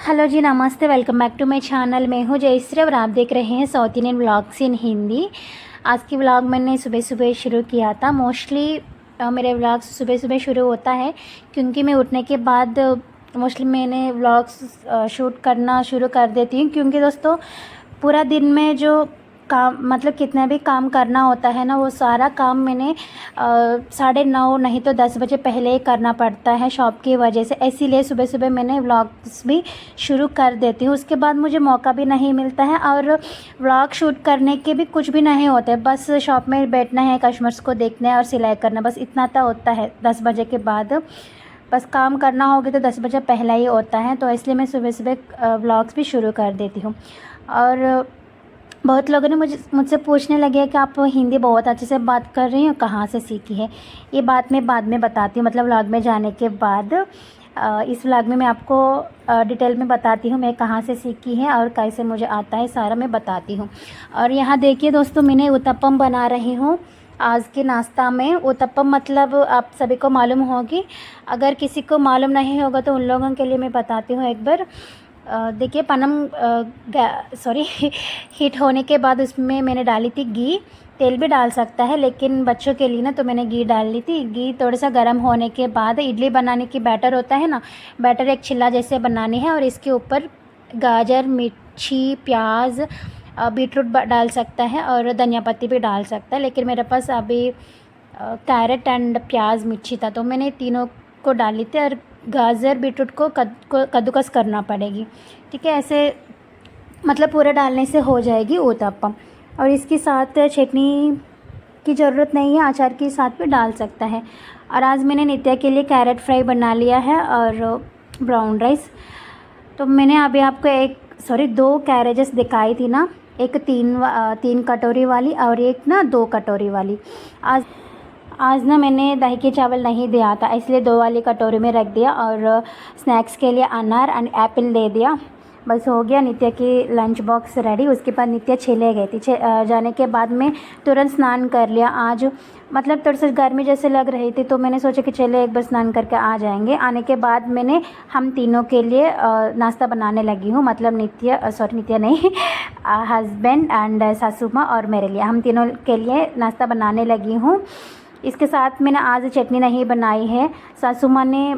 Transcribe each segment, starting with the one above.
Hello ji, नमस्ते। Welcome back to my channel. मैं हूँ जयश्री और आप देख रहे हैं South Indian vlogs in Hindi. आज की व्लॉग मैंने सुबह सुबह शुरू किया था। मोस्टली मेरे व्लॉग्स सुबह सुबह शुरू होता है क्योंकि मैं उठने के बाद मोस्टली मैंने व्लॉग्स शूट करना शुरू कर देती हूँ, क्योंकि दोस्तों पूरा दिन में जो काम मतलब कितना भी काम करना होता है ना, वो सारा काम मैंने 9:30 नहीं तो 10 बजे पहले ही करना पड़ता है शॉप की वजह से। इसीलिए सुबह सुबह मैंने व्लॉग्स भी शुरू कर देती हूँ। उसके बाद मुझे मौका भी नहीं मिलता है और व्लॉग शूट करने के भी कुछ भी नहीं होते। बस शॉप में बैठना है, कस्टमर्स को देखना है और सिलाई करना, बस इतना तो होता है। 10 बजे के बाद बस काम करना होगा तो 10 बजे पहला ही होता है, तो इसलिए मैं सुबह सुबह व्लॉग्स भी शुरू कर देती हूँ। और बहुत लोगों ने मुझसे पूछने लगे कि आप हिंदी बहुत अच्छे से बात कर रही हो, कहाँ से सीखी है। ये बात मैं बाद में बताती हूँ, मतलब व्लॉग में जाने के बाद। इस व्लॉग में मैं आपको डिटेल में बताती हूँ मैं कहाँ से सीखी है और कैसे मुझे आता है, सारा मैं बताती हूँ। और यहाँ देखिए दोस्तों, मैंने उत्तपम बना रही हूँ आज के नाश्ता में। उत्तपम मतलब आप सभी को मालूम होगी, अगर किसी को मालूम नहीं होगा तो उन लोगों के लिए मैं बताती हूँ एक बार। देखिए पनम सॉरी हीट होने के बाद उसमें मैंने डाली थी घी। तेल भी डाल सकता है, लेकिन बच्चों के लिए ना तो मैंने घी डाल ली थी। घी थोड़ा सा गर्म होने के बाद इडली बनाने की बैटर होता है ना, बैटर एक चिल्ला जैसे बनानी है और इसके ऊपर गाजर, मिर्ची, प्याज, बीटरूट डाल सकता है और धनिया पत्ती भी डाल सकता है। लेकिन मेरे पास अभी कैरेट एंड प्याज, मिर्ची था, तो मैंने तीनों को डाली थी। और गाजर बीटरूट को कद्दूकस करना पड़ेगी, ठीक है। ऐसे मतलब पूरा डालने से हो जाएगी उत्तपम। और इसके साथ चटनी की ज़रूरत नहीं है, अचार के साथ भी डाल सकता है। और आज मैंने नित्या के लिए कैरेट फ्राई बना लिया है और ब्राउन राइस। तो मैंने अभी आपको 2 कैरेजेस दिखाई थी ना, एक 3 कटोरी वाली और एक ना 2 कटोरी वाली। आज ना मैंने दही के चावल नहीं दिया था, इसलिए 2 वाली कटोरी में रख दिया। और स्नैक्स के लिए अनार एंड एप्पल दे दिया। बस हो गया नित्या की लंच बॉक्स रेडी। उसके बाद नित्या चले गई थी। जाने के बाद मैं तुरंत स्नान कर लिया। आज मतलब थोड़ी सी गर्मी जैसे लग रही थी, तो मैंने सोचा कि चले एक बार स्नान करके आ जाएंगे। आने के बाद मैंने हम तीनों के लिए नाश्ता बनाने लगी हूँ, मतलब नित्या नहीं हस्बैंड एंड सासू माँ और मेरे लिए, हम तीनों के लिए नाश्ता बनाने लगी हूँ। इसके साथ मैंने आज चटनी नहीं बनाई है। सासू माँ ने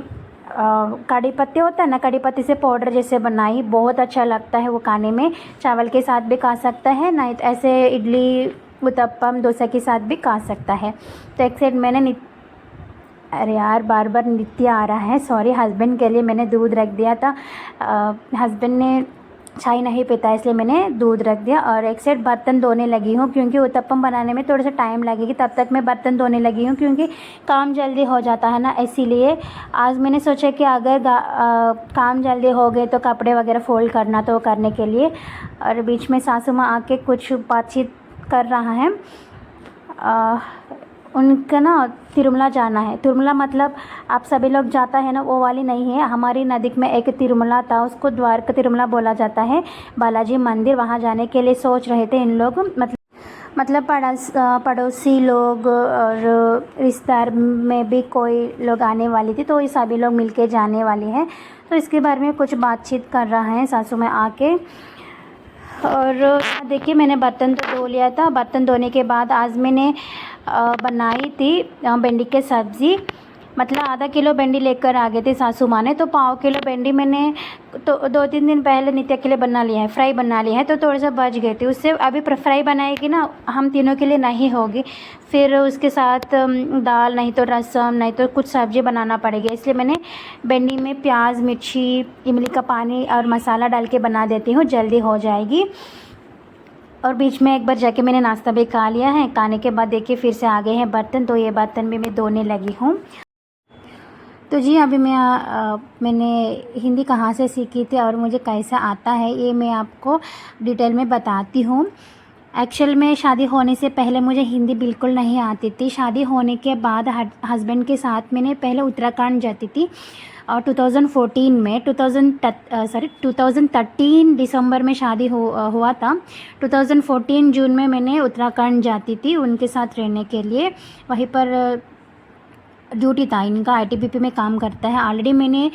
कड़ी पत्ते होता है ना, कड़ी पत्ते से पाउडर जैसे बनाई, बहुत अच्छा लगता है वो खाने में। चावल के साथ भी खा सकता है, नहीं तो ऐसे इडली, उत्तपम, डोसा के साथ भी खा सकता है। तो एक साइड मैंने अरे यार बार बार नित्य आ रहा है, सॉरी। हस्बैंड के लिए मैंने दूध रख दिया था। हस्बैंड ने चाय नहीं पीता, इसलिए मैंने दूध रख दिया। और एक सेट बर्तन धोने लगी हूँ, क्योंकि उत्तपम बनाने में थोड़ा सा टाइम लगेगी, तब तक मैं बर्तन धोने लगी हूँ, क्योंकि काम जल्दी हो जाता है ना, इसीलिए। आज मैंने सोचा कि अगर काम जल्दी हो गए तो कपड़े वगैरह फोल्ड करना, तो करने के लिए। और बीच में सासू माँ आके कुछ बातचीत कर रहा है। उनका ना तिरुमला जाना है। तिरुमला मतलब आप सभी लोग जाता है ना, वो वाली नहीं है। हमारी नज़दीक में एक तिरुमला था, उसको द्वारका तिरुमला बोला जाता है, बालाजी मंदिर। वहाँ जाने के लिए सोच रहे थे इन लोग, मतलब पड़ोसी लोग और रिश्तेदार में भी कोई लोग आने वाली थी, तो ये सभी लोग मिलके जाने वाले हैं। तो इसके बारे में कुछ बातचीत कर रहा है सासू में आके। और देखिए मैंने बर्तन तो धो लिया था। बर्तन धोने के बाद आज मैंने बनाई थी भिंडी की सब्ज़ी। मतलब आधा किलो भिंडी लेकर आ गए थे सासू माँ ने, तो 1/4 किलो भिंडी मैंने तो 2-3 दिन पहले नित्या के लिए बना लिया है, फ्राई बना लिया है, तो थोड़ा सा बच गई थी उससे। अभी फ्राई बनाएगी ना, हम तीनों के लिए नहीं होगी, फिर उसके साथ दाल नहीं तो रसम नहीं तो कुछ सब्ज़ी बनाना पड़ेगी। इसलिए मैंने भिंडी में प्याज, मिर्ची, इमली का पानी और मसाला डाल के बना देती हूँ, जल्दी हो जाएगी। और बीच में एक बार जाके मैंने नाश्ता भी खा लिया है। खाने के बाद देखिए फिर से आ गए हैं बर्तन, तो ये बर्तन भी मैं धोने लगी हूँ। तो जी अभी मैंने हिंदी कहाँ से सीखी थी और मुझे कैसा आता है, ये मैं आपको डिटेल में बताती हूँ। एक्चुअल में शादी होने से पहले मुझे हिंदी बिल्कुल नहीं आती थी। शादी होने के बाद हस्बैंड के साथ मैंने पहले उत्तराखंड जाती थी और 2014 में 2013 दिसंबर में शादी हुआ था। 2014 जून में मैंने उत्तराखंड जाती थी उनके साथ रहने के लिए। वहीं पर ड्यूटी था इनका, आईटीबीपी में काम करता है। ऑलरेडी मैंने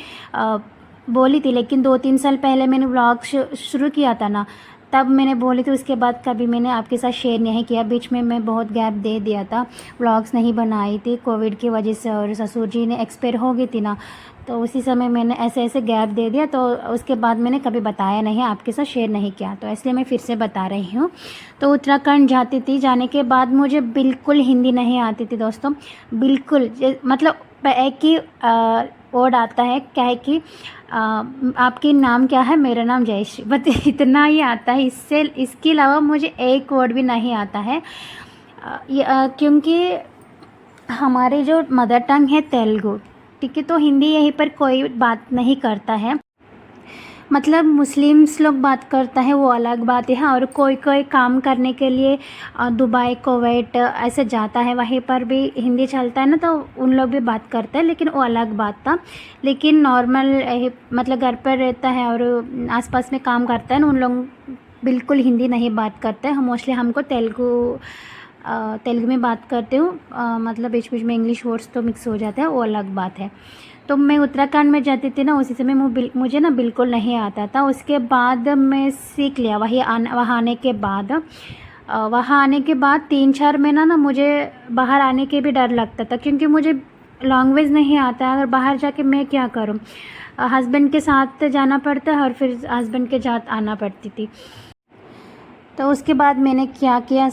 बोली थी, लेकिन 2-3 साल पहले मैंने व्लॉग शुरू किया था ना, तब मैंने बोली थी। उसके बाद कभी मैंने आपके साथ शेयर नहीं किया। बीच में मैं बहुत गैप दे दिया था, व्लॉग्स नहीं बनाई थी कोविड की वजह से, और ससुर जी ने एक्सपायर हो गई थी ना, तो उसी समय मैंने ऐसे ऐसे गैप दे दिया। तो उसके बाद मैंने कभी बताया नहीं, आपके साथ शेयर नहीं किया, तो इसलिए मैं फिर से बता रही हूँ। तो उत्तराखंड जाती थी, जाने के बाद मुझे बिल्कुल हिंदी नहीं आती थी दोस्तों, बिल्कुल। मतलब एक ही वर्ड आता है, क्या है कि आपके नाम क्या है, मेरा नाम जयश्री, बस इतना ही आता है। इसके अलावा मुझे एक वर्ड भी नहीं आता है। क्योंकि हमारे जो मदर टंग है तेलुगु, ठीक है, तो हिंदी यहीं पर कोई बात नहीं करता है। मतलब मुस्लिम्स लोग बात करता है वो अलग बात है, और कोई कोई काम करने के लिए दुबई कुवैत ऐसे जाता है, वहीं पर भी हिंदी चलता है ना, तो उन लोग भी बात करते हैं, लेकिन वो अलग बात था। लेकिन नॉर्मल मतलब घर पर रहता है और आसपास में काम करता है ना, उन लोग बिल्कुल हिंदी नहीं बात करते हैं। मोस्टली हमको तेलुगु में बात करते हूँ, मतलब बीच बीच में इंग्लिश वर्ड्स तो मिक्स हो जाते हैं, वो अलग बात है। तो मैं उत्तराखंड में जाती थी ना, उसी समय मुझे ना बिल्कुल नहीं आता था। उसके बाद मैं सीख लिया वहाँ आने के बाद। वहाँ आने के बाद 3-4 महीना ना मुझे बाहर आने के भी डर लगता था, क्योंकि मुझे लैंग्वेज नहीं आता है। अगर बाहर जाके मैं क्या करूँ, हस्बैंड के साथ जाना पड़ता है और फिर हस्बैंड के साथ आना पड़ती थी। तो उसके बाद मैंने क्या किया,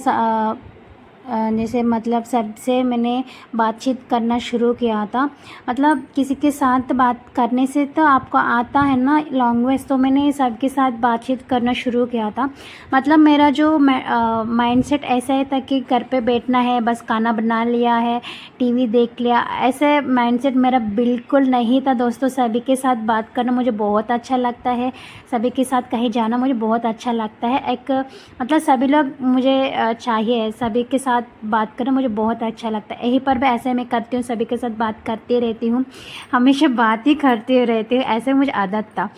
जैसे मतलब सबसे मैंने बातचीत करना शुरू किया था। मतलब किसी के साथ बात करने से तो आपको आता है ना लैंग्वेज, तो मैंने सबके साथ बातचीत करना शुरू किया था। मतलब मेरा जो माइंडसेट ऐसा ही था कि घर पे बैठना है, बस खाना बना लिया है, टीवी देख लिया, ऐसे माइंडसेट मेरा बिल्कुल नहीं था दोस्तों। सभी के साथ बात करना मुझे बहुत अच्छा लगता है, सभी के साथ कहीं जाना मुझे बहुत अच्छा लगता है। एक मतलब सभी लोग मुझे चाहिए, सभी के साथ बात करना मुझे बहुत अच्छा लगता है। यहीं पर भी ऐसे मैं करती हूँ, सभी के साथ बात करती रहती हूँ, हमेशा बात ही करती रहती हूँ, ऐसे मुझे आदत था।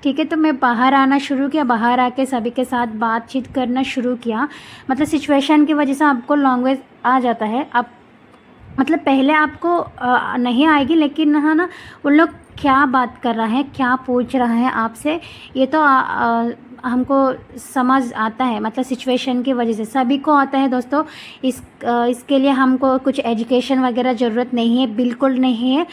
ठीक है, तो मैं बाहर आना शुरू किया, बाहर आके सभी के साथ बातचीत करना शुरू किया। मतलब सिचुएशन की वजह से आपको लैंग्वेज आ जाता है। आप मतलब पहले आपको नहीं आएगी, लेकिन हाँ ना, उन लोग क्या बात कर रहा है, क्या पूछ रहा है आपसे, ये तो हमको समझ आता है। मतलब सिचुएशन की वजह से सभी को आता है दोस्तों। इसके लिए हमको कुछ एजुकेशन वगैरह ज़रूरत नहीं है, बिल्कुल नहीं है।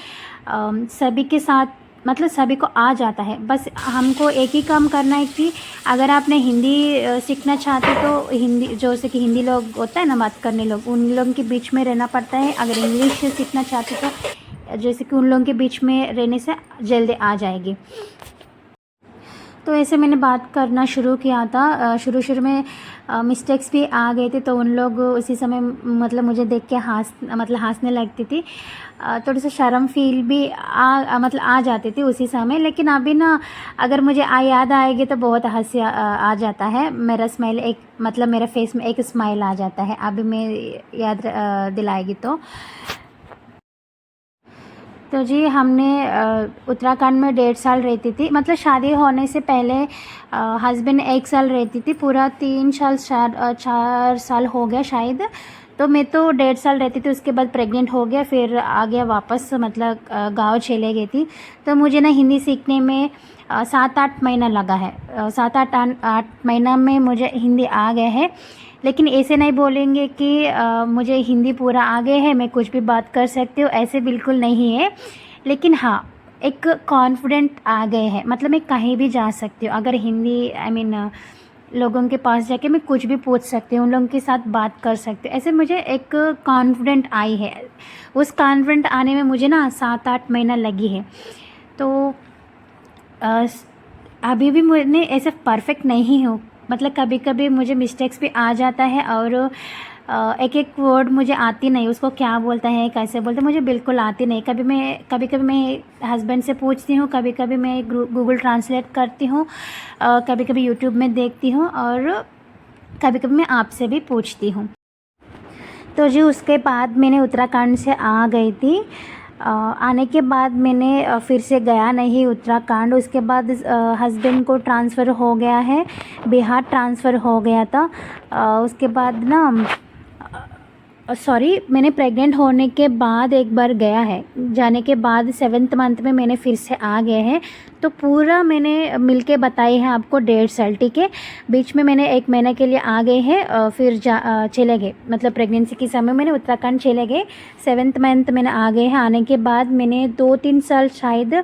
सभी के साथ मतलब सभी को आ जाता है। बस हमको एक ही काम करना है कि अगर आपने हिंदी सीखना चाहते तो हिंदी, जैसे कि हिंदी लोग होता है ना बात करने लोग, उन लोगों के बीच में रहना पड़ता है। अगर इंग्लिश सीखना चाहते तो जैसे कि उन लोगों के बीच में रहने से जल्दी आ जाएगी। तो ऐसे मैंने बात करना शुरू किया था। शुरू में मिस्टेक्स भी आ गए थे, तो उन लोग उसी समय मतलब मुझे देख के हंसने लगती थी। थोड़ी सी शर्म फील भी मतलब आ जाती थी उसी समय। लेकिन अभी ना अगर मुझे याद आएगी तो बहुत हंसी आ जाता है। मेरा स्माइल एक मतलब मेरे फेस में एक स्माइल आ जाता है, अभी मैं याद दिलाएगी तो जी हमने उत्तराखंड में 1.5 साल रहती थी। मतलब शादी होने से पहले हस्बैंड 1 साल रहती थी, पूरा 3 साल 4 साल हो गया शायद। तो मैं तो 1.5 साल रहती थी, उसके बाद प्रेग्नेंट हो गया, फिर आ गया वापस, मतलब गांव चले गई थी। तो मुझे ना हिंदी सीखने में 7-8 महीना लगा है। 7-8 महीना में मुझे हिंदी आ गया है। लेकिन ऐसे नहीं बोलेंगे कि मुझे हिंदी पूरा आ गया है, मैं कुछ भी बात कर सकती हूँ, ऐसे बिल्कुल नहीं है। लेकिन हाँ, एक कॉन्फिडेंट आ गए हैं। मतलब मैं कहीं भी जा सकती हूँ, अगर हिंदी लोगों के पास जाके मैं कुछ भी पूछ सकती हूँ, उन लोगों के साथ बात कर सकती हूँ, ऐसे मुझे एक कॉन्फिडेंट आई है। उस कॉन्फिडेंट आने में मुझे ना 7-8 महीना लगी है। तो अभी भी मैं ऐसे परफेक्ट नहीं हूँ। मतलब कभी कभी मुझे मिस्टेक्स भी आ जाता है, और एक एक वर्ड मुझे आती नहीं, उसको क्या बोलता है कैसे बोलते हैं मुझे बिल्कुल आती नहीं। कभी कभी मैं हस्बैंड से पूछती हूँ, कभी कभी मैं गूगल ट्रांसलेट करती हूँ, कभी कभी यूट्यूब में देखती हूँ, और कभी कभी मैं आपसे भी पूछती हूँ। तो जी उसके बाद मैंने उत्तराखंड से आ गई थी। आने के बाद मैंने फिर से गया नहीं उत्तराखंड। उसके बाद हस्बैंड को ट्रांसफ़र हो गया है, बिहार ट्रांसफ़र हो गया था। उसके बाद ना सॉरी, मैंने प्रेग्नेंट होने के बाद एक बार गया है, जाने के बाद 7th मंथ में मैंने फिर से आ गए हैं। तो पूरा मैंने मिलके बताई है आपको 1.5 साल, ठीक है। बीच में मैंने 1 महीने के लिए आ गए हैं, फिर चले गए, मतलब प्रेगनेंसी के समय मैंने उत्तराखंड चले गए। 7th मंथ मैंने आ गए हैं। आने के बाद मैंने 2-3 साल शायद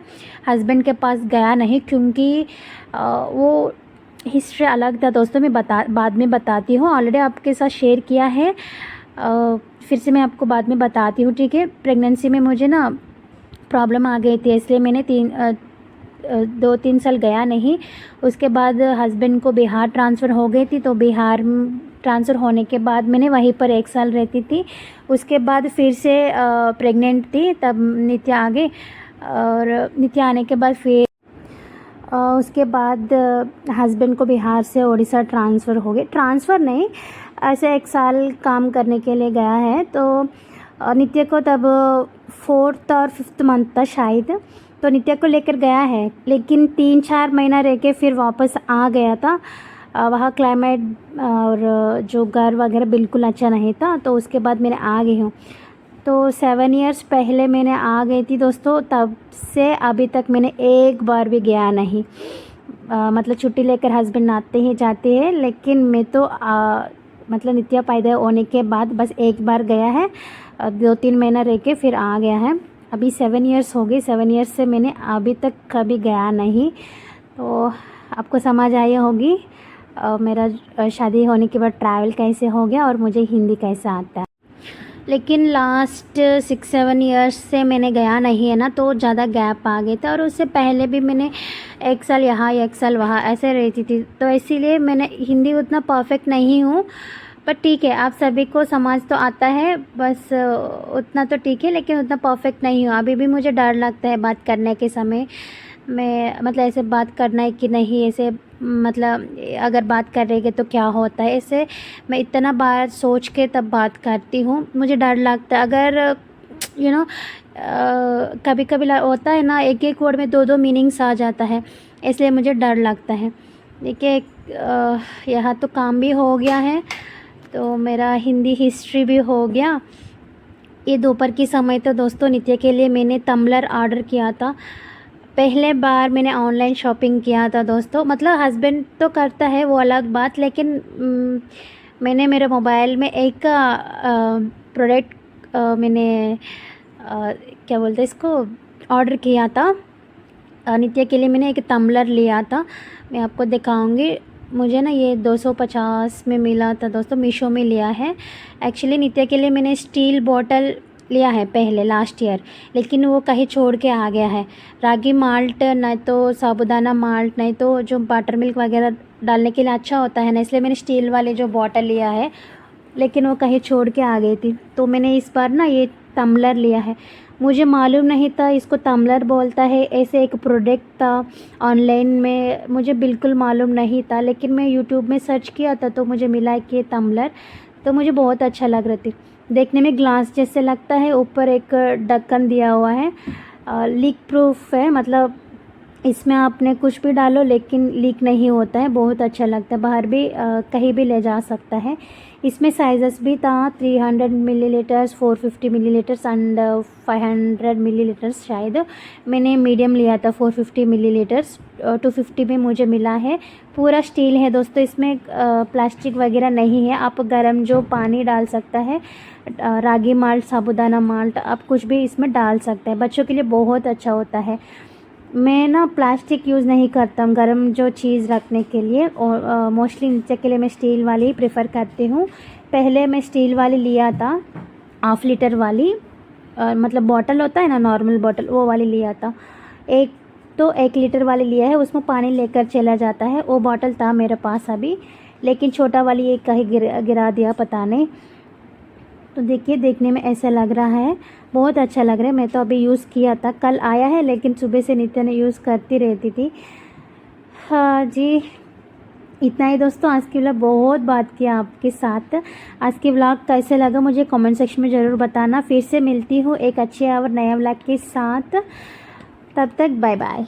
हस्बैंड के पास गया नहीं, क्योंकि वो हिस्ट्री अलग था दोस्तों। मैं बाद में बताती हूँ, ऑलरेडी आपके साथ शेयर किया है। फिर से मैं आपको बाद में बताती हूँ, ठीक है। प्रेगनेंसी में मुझे ना प्रॉब्लम आ गई थी, इसलिए मैंने 2-3 साल गया नहीं। उसके बाद हस्बैंड को बिहार ट्रांसफ़र हो गई थी, तो बिहार ट्रांसफ़र होने के बाद मैंने वहीं पर 1 साल रहती थी। उसके बाद फिर से प्रेग्नेंट थी, तब नित्या आ गई, और नित्या आने के बाद फिर उसके बाद हस्बैंड को बिहार से उड़ीसा ट्रांसफ़र हो गए। ट्रांसफ़र नहीं, ऐसे 1 साल काम करने के लिए गया है। तो नित्या को तब 4th और 5th मंथ था शायद, तो नित्या को लेकर गया है, लेकिन 3-4 महीना रह के फिर वापस आ गया था। वहाँ क्लाइमेट और जो घर वगैरह बिल्कुल अच्छा नहीं था, तो उसके बाद मैंने आ गई हूँ। तो 7 इयर्स पहले मैंने आ गई थी दोस्तों, तब से अभी तक मैंने एक बार भी गया नहीं। मतलब छुट्टी लेकर हस्बैंड आते ही जाते हैं, लेकिन मैं तो मतलब नित्या पैदा होने के बाद बस एक बार गया है, 2-3 महीना रह के फिर आ गया है। अभी 7 इयर्स हो गए, 7 इयर्स से मैंने अभी तक कभी गया नहीं। तो आपको समझ आई होगी मेरा शादी होने के बाद ट्रैवल कैसे हो गया और मुझे हिंदी कैसे आता है। लेकिन लास्ट 6-7 इयर्स से मैंने गया नहीं है ना, तो ज़्यादा गैप आ गए थे। और उससे पहले भी मैंने 1 साल यहाँ 1 साल वहाँ ऐसे रहती थी, तो इसीलिए मैंने हिंदी उतना परफेक्ट नहीं हूँ। पर ठीक है, आप सभी को समझ तो आता है, बस उतना तो ठीक है, लेकिन उतना परफेक्ट नहीं हूँ। अभी भी मुझे डर लगता है बात करने के समय। मैं मतलब ऐसे बात करना है कि नहीं, ऐसे मतलब अगर बात करेंगे तो क्या होता है, ऐसे मैं इतना बार सोच के तब बात करती हूँ। मुझे डर लगता है, अगर कभी कभी होता है ना, एक वर्ड में 2-2 मीनिंग्स आ जाता है, इसलिए मुझे डर लगता है। देखिए, यहाँ तो काम भी हो गया है, तो मेरा हिंदी हिस्ट्री भी हो गया। ये दोपहर की समय तो दोस्तों नित्य के लिए मैंने टम्बलर ऑर्डर किया था। पहले बार मैंने ऑनलाइन शॉपिंग किया था दोस्तों। मतलब हस्बैंड तो करता है, वो अलग बात, लेकिन मैंने मेरे मोबाइल में एक प्रोडक्ट मैंने क्या बोलते हैं इसको, ऑर्डर किया था। नित्या के लिए मैंने एक टम्बलर लिया था, मैं आपको दिखाऊंगी। मुझे ना ये 250 में मिला था दोस्तों, मीशो में लिया है। एक्चुअली नित्या के लिए मैंने स्टील बॉटल लिया है पहले लास्ट ईयर, लेकिन वो कहीं छोड़ के आ गया है। रागी माल्ट नहीं तो साबुदाना माल्ट नहीं तो जो बटर मिल्क वगैरह डालने के लिए अच्छा होता है ना, इसलिए मैंने स्टील वाले जो बॉटल लिया है, लेकिन वो कहीं छोड़ के आ गई थी। तो मैंने इस बार ना ये टम्बलर लिया है। मुझे मालूम नहीं था इसको टम्बलर बोलता है, ऐसे एक प्रोडक्ट था ऑनलाइन में, मुझे बिल्कुल मालूम नहीं था, लेकिन मैं यूट्यूब में सर्च किया था तो मुझे मिला कि ये टम्बलर, तो मुझे बहुत अच्छा लग रहा था। देखने में ग्लास जैसे लगता है, ऊपर एक ढक्कन दिया हुआ है, लीक प्रूफ है, मतलब इसमें आपने कुछ भी डालो लेकिन लीक नहीं होता है। बहुत अच्छा लगता है, बाहर भी कहीं भी ले जा सकता है। इसमें साइजेस भी था 300 मिलीलीटर्स, 450 मिलीलीटर्स एंड 500 मिलीलीटर्स। शायद मैंने मीडियम लिया था 450 मिलीलीटर्स। 250 में मुझे मिला है। पूरा स्टील है दोस्तों, इसमें प्लास्टिक वगैरह नहीं है। आप गर्म जो पानी डाल सकता है, रागी माल्ट, साबुदाना माल्ट, आप कुछ भी इसमें डाल सकते हैं। बच्चों के लिए बहुत अच्छा होता है। मैं ना प्लास्टिक यूज़ नहीं करता हूँ गर्म जो चीज़ रखने के लिए, और मोस्टली नीचे के लिए मैं स्टील वाली ही प्रेफर करती हूँ। पहले मैं स्टील वाली लिया था, 1/2 लीटर वाली, मतलब बॉटल होता है ना नॉर्मल बॉटल, वो वाली लिया था। एक तो 1 लीटर वाली लिया है, उसमें पानी लेकर चला जाता है, वो बॉटल था मेरे पास अभी, लेकिन छोटा वाली एक कहीं गिरा दिया पता नहीं। तो देखिए, देखने में ऐसा लग रहा है, बहुत अच्छा लग रहा है। मैं तो अभी यूज़ किया था, कल आया है, लेकिन सुबह से नित्या ने यूज़ करती रहती थी। हाँ जी, इतना ही दोस्तों आज की व्लॉग। बहुत बात किया आपके साथ। आज की व्लॉग कैसे लगा मुझे कमेंट सेक्शन में ज़रूर बताना। फिर से मिलती हूँ एक अच्छे और नया व्लॉग के साथ, तब तक बाय बाय।